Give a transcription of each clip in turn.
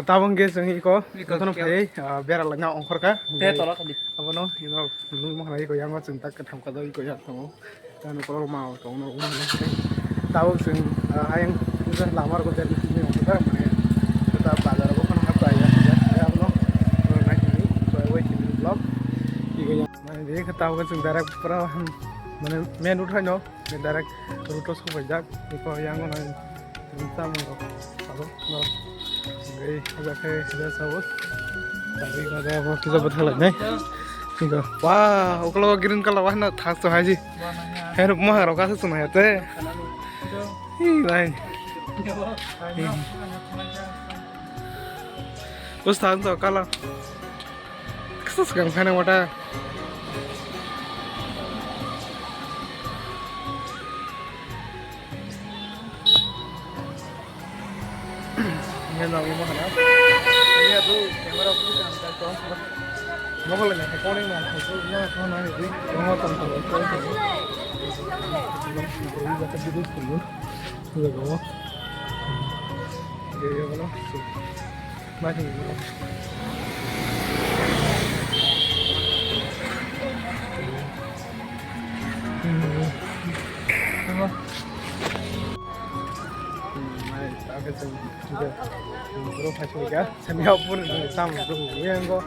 Tabung gas yang iko betul nafai biar lanya ongkor ka apa no ino belum mau lagi kau yang mau cinta ketam kado iko ya kamu dan kalau mau kau no umur nanti tabung sing ayang sudah lamar kau jadi sini ongkor ka mana kita bazar kau kan apa ya ya apa no nanti ini soal wait ini vlog iko yang mana dia tabung sing direct pernah mana main udah no direct rutos kau bajak iko yang mana cinta mau kau no Oke, sudah sabut. Tapi kalau kita betul nih, tinggal. Wah, kalau green kalau warna khas tuh aja. Herb mah harus kasih semua ya teh. Ih, lain. Terus tahu tuh kalau kesus kan sana mata. Ini nama mah apa? Ini tuh kamera tuh kan kalau mau kalau nggak kau nih mah itu ya kau nanya itu mau tonton itu itu bisa terjadi dulu sudah kau ya kalau masih agak juga bro fashion ka sami pun sam bro yang go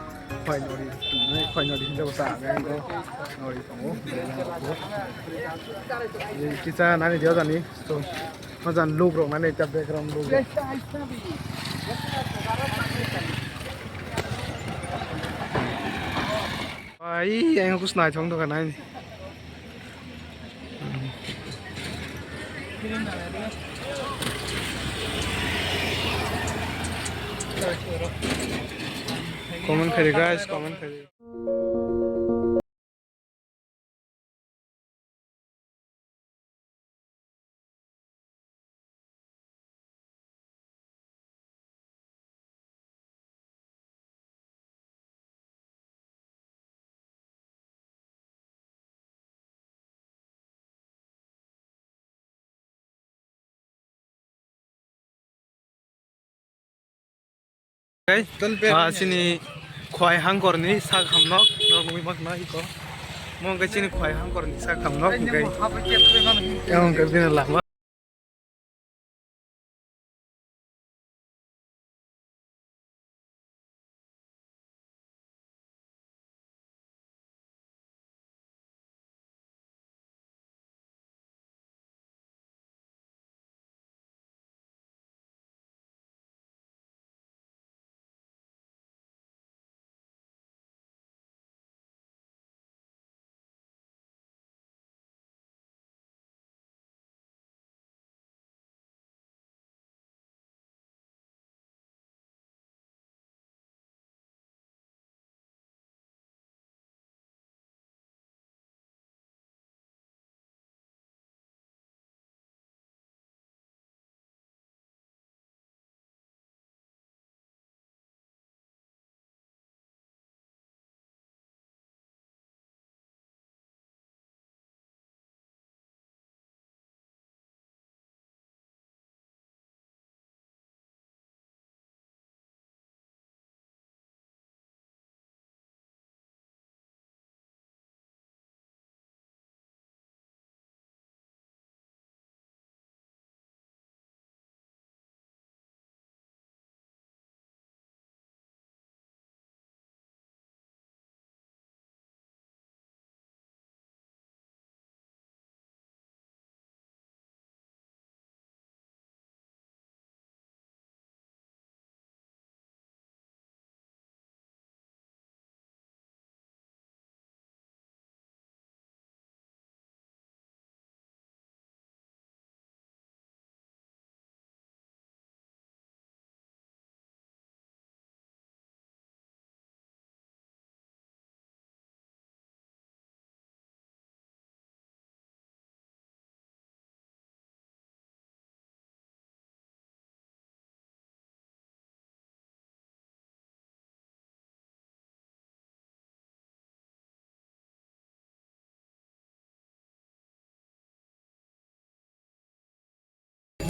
koi nori hinda basa yang go nori kamu kita nani dia tadi so macam look bro nani cap background look ai yang aku senai chong tu kan ai comment करिए guys comment करिए sini khoai hangkorni sak hamnok nongmi makna iko mong sini khoai hangkorni sak hamnok ngai yang kerbina lama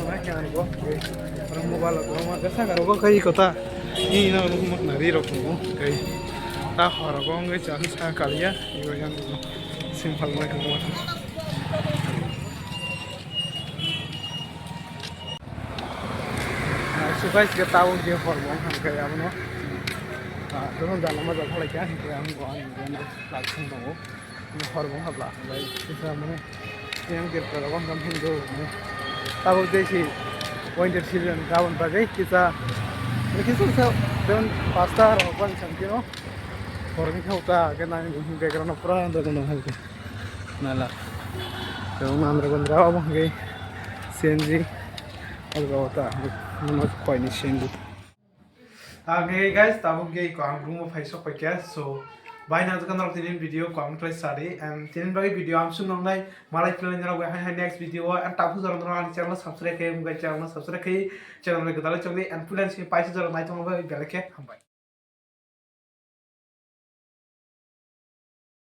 mana yang ko orang mobile ko ma gasa karo ko kai kota ni na ko mak nari ro ko kai ta horo ko ngai cha sa kalia igo yang simple na ko ma so guys kita tahu dia hormon ham kai amo dorong dalam aja kalau kan kita am ko an ko langsung dong hormon habla bai kita mana yang kita lakukan kami itu tahu deh sih winter season kawan bagai kita dan pasta rawan sampai no orang itu kita kena ini karena perang itu kan hal itu nala kalau nama orang rawa bagai senji kalau kita nama kau ini senji okay guys tahu gay kau ang rumah faisal pakai so Bye now, kan orang tinin video ko ang try study and tinin bagi video am sunong nai malai plan jara we hai next video and tapu jara nang channel subscribe kai channel subscribe kai channel le gadala chongli and fulan si paisa jara nai tong bhai belake ham bye